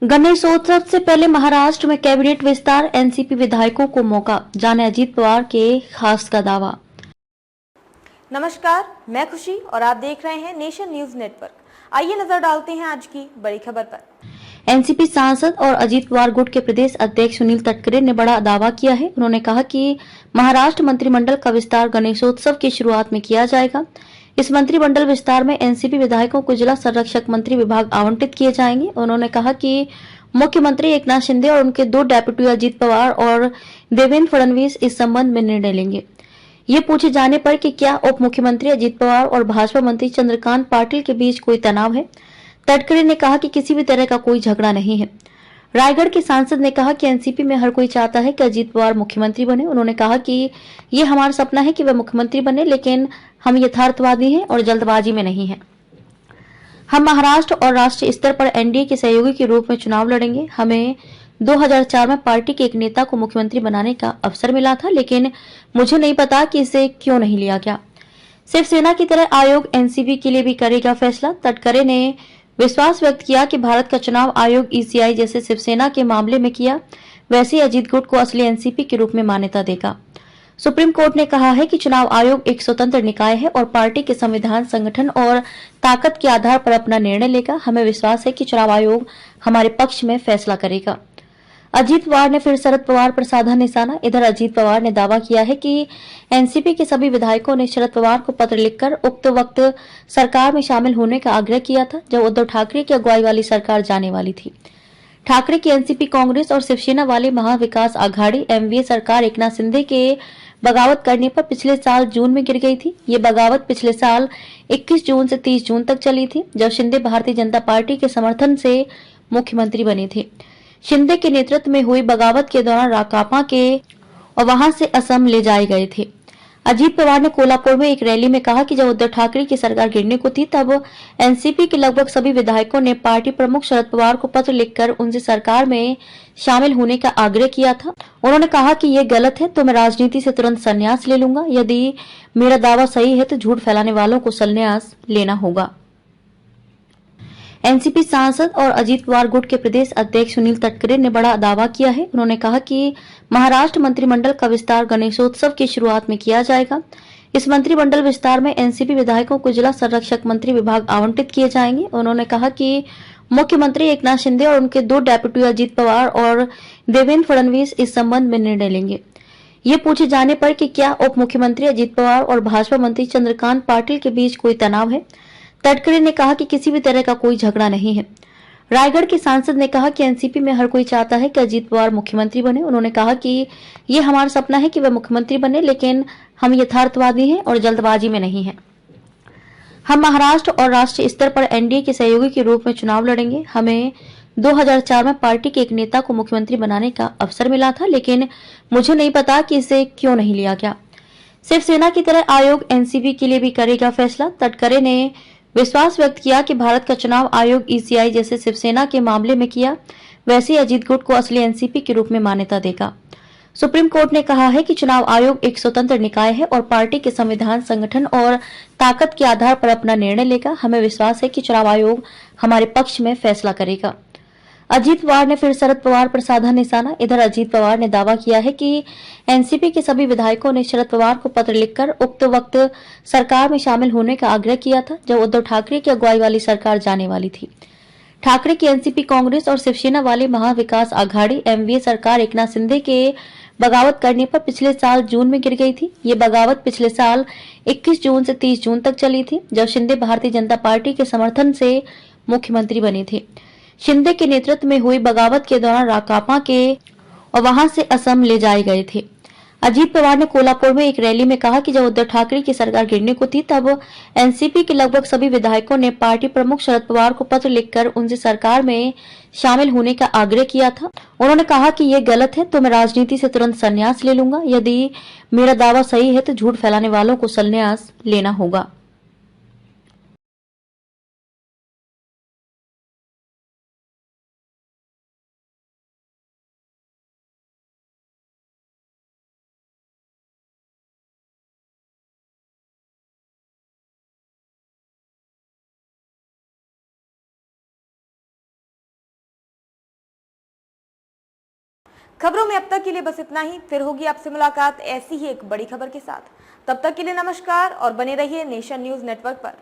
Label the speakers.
Speaker 1: गणेशोत्सव से पहले महाराष्ट्र में कैबिनेट विस्तार, एनसीपी विधायकों को मौका, जाने अजीत पवार के खास का दावा।
Speaker 2: नमस्कार, मैं खुशी और आप देख रहे हैं नेशन न्यूज नेटवर्क। आइए नजर डालते हैं आज की बड़ी खबर पर।
Speaker 1: एनसीपी सांसद और अजीत पवार गुट के प्रदेश अध्यक्ष सुनील तटकरे ने बड़ा दावा किया है। उन्होंने कहा कि महाराष्ट्र मंत्रिमंडल का विस्तार गणेशोत्सव की शुरुआत में किया जाएगा। इस मंत्रिमंडल विस्तार में एनसीपी विधायकों को जिला संरक्षक मंत्री विभाग आवंटित किए जाएंगे। उन्होंने कहा कि मुख्यमंत्री एकनाथ शिंदे और उनके दो डेप्यूटी अजीत पवार और देवेंद्र फडणवीस इस संबंध में निर्णय लेंगे। ये पूछे जाने पर कि क्या उप मुख्यमंत्री अजीत पवार और भाजपा मंत्री चंद्रकांत पाटिल के बीच कोई तनाव है, तटकरे ने कहा कि किसी भी तरह का कोई झगड़ा नहीं है। रायगढ़ के सांसद ने कहा कि एनसीपी में हर कोई चाहता है कि अजीत पवार मुख्यमंत्री बने। उन्होंने कहा कि ये हमारा सपना है कि वे मुख्यमंत्री बने, लेकिन हम यथार्थवादी हैं और जल्दबाजी में नहीं हैं। हम महाराष्ट्र और राष्ट्रीय स्तर पर एनडीए के सहयोगी के रूप में चुनाव लड़ेंगे। हमें 2004 में पार्टी के एक नेता को मुख्यमंत्री बनाने का अवसर मिला था, लेकिन मुझे नहीं पता कि इसे क्यों नहीं लिया गया। शिवसेना की तरह आयोग एनसीपी के लिए भी करेगा फैसला। तटकरे ने विश्वास व्यक्त किया कि भारत का चुनाव आयोग ईसीआई जैसे शिवसेना के मामले में किया, वैसे ही अजीत गुट को असली एनसीपी के रूप में मान्यता देगा। सुप्रीम कोर्ट ने कहा है कि चुनाव आयोग एक स्वतंत्र निकाय है और पार्टी के संविधान, संगठन और ताकत के आधार पर अपना निर्णय लेगा। हमें विश्वास है कि चुनाव आयोग हमारे पक्ष में फैसला करेगा। अजीत पवार ने फिर शरद पवार पर साधा निशाना। इधर अजीत पवार ने दावा किया है कि एनसीपी के सभी विधायकों ने शरद पवार को पत्र लिखकर उक्त वक्त सरकार में शामिल होने का आग्रह किया था, जब उद्धव ठाकरे की अगुवाई वाली सरकार जाने वाली थी। ठाकरे की एनसीपी, कांग्रेस और शिवसेना वाली महाविकास आघाड़ी एमवीए सरकार एकनाथ शिंदे के बगावत करने पर पिछले साल जून में गिर गई थी। ये बगावत पिछले साल 21 जून से 30 जून तक चली थी, जब शिंदे भारतीय जनता पार्टी के समर्थन से मुख्यमंत्री बने थे। शिंदे के नेतृत्व में हुई बगावत के दौरान राकांपा के और वहां से असम ले जाए गए थे। अजीत पवार ने कोल्हापुर में एक रैली में कहा कि जब उद्धव ठाकरे की सरकार गिरने को थी, तब एनसीपी के लगभग सभी विधायकों ने पार्टी प्रमुख शरद पवार को पत्र लिखकर उनसे सरकार में शामिल होने का आग्रह किया था। उन्होंने कहा कि ये गलत है तो मैं राजनीति से तुरंत संन्यास ले लूंगा। यदि मेरा दावा सही है तो झूठ फैलाने वालों को संन्यास लेना होगा। एनसीपी सांसद और अजीत पवार गुट के प्रदेश अध्यक्ष सुनील तटकरे ने बड़ा दावा किया है। उन्होंने कहा कि महाराष्ट्र मंत्रिमंडल का विस्तार गणेशोत्सव की शुरुआत में किया जाएगा। इस मंत्रिमंडल विस्तार में एनसीपी विधायकों को जिला संरक्षक मंत्री विभाग आवंटित किए जाएंगे। उन्होंने कहा कि मुख्यमंत्री एकनाथ शिंदे और उनके दो डेप्यूटी अजीत पवार और देवेंद्र फडणवीस इस संबंध में निर्णय लेंगे। ये पूछे जाने पर कि क्या उप मुख्यमंत्री अजीत पवार और भाजपा मंत्री चंद्रकांत पाटिल के बीच कोई तनाव है, तटकरे ने कहा कि किसी भी तरह का कोई झगड़ा नहीं है। रायगढ़ के सांसद ने कहा कि एनसीपी में हर कोई चाहता है कि अजीत पवार मुख्यमंत्री बने। उन्होंने कहा कि ये हमारा सपना है कि वे मुख्यमंत्री बने, लेकिन हम यथार्थवादी हैं और जल्दबाजी में नहीं हैं। हम महाराष्ट्र और राष्ट्रीय स्तर पर एनडीए के सहयोगी के रूप में चुनाव लड़ेंगे। हमें 2004 में पार्टी के एक नेता को मुख्यमंत्री बनाने का अवसर मिला था, लेकिन मुझे नहीं पता कि इसे क्यों नहीं लिया गया। शिवसेना की तरह आयोग एनसीपी के लिए भी करेगा फैसला। तटकरे ने विश्वास व्यक्त किया कि भारत का चुनाव आयोग ईसीआई जैसे शिवसेना के मामले में किया, वैसे ही अजीत गुट को असली एनसीपी के रूप में मान्यता देगा। सुप्रीम कोर्ट ने कहा है कि चुनाव आयोग एक स्वतंत्र निकाय है और पार्टी के संविधान, संगठन और ताकत के आधार पर अपना निर्णय लेगा। हमें विश्वास है कि चुनाव आयोग हमारे पक्ष में फैसला करेगा। अजीत पवार ने फिर शरद पवार पर साधा निशाना। इधर अजीत पवार ने दावा किया है कि एनसीपी के सभी विधायकों ने शरद पवार को पत्र लिखकर उक्त वक्त सरकार में शामिल होने का आग्रह किया था, जब उद्धव ठाकरे की अगुवाई वाली सरकार जाने वाली थी। ठाकरे की एनसीपी, कांग्रेस और शिवसेना वाली महाविकास आघाड़ी एमवीए सरकार एकनाथ शिंदे के बगावत करने पर पिछले साल जून में गिर गई थी। ये बगावत पिछले साल 21 जून से 30 जून तक चली थी, जब शिंदे भारतीय जनता पार्टी के समर्थन से मुख्यमंत्री बने थे। शिंदे के नेतृत्व में हुई बगावत के दौरान राकांपा के और वहां से असम ले जाए गए थे। अजीत पवार ने कोल्हापुर में एक रैली में कहा कि जब उद्धव ठाकरे की सरकार गिरने को थी, तब एनसीपी के लगभग सभी विधायकों ने पार्टी प्रमुख शरद पवार को पत्र लिखकर उनसे सरकार में शामिल होने का आग्रह किया था। उन्होंने कहा कि ये गलत है तो मैं राजनीति से तुरंत संन्यास ले लूंगा। यदि मेरा दावा सही है तो झूठ फैलाने वालों को संन्यास लेना होगा।
Speaker 2: खबरों में अब तक के लिए बस इतना ही। फिर होगी आपसे मुलाकात ऐसी ही एक बड़ी खबर के साथ। तब तक के लिए नमस्कार और बने रहिए नेशन न्यूज नेटवर्क पर।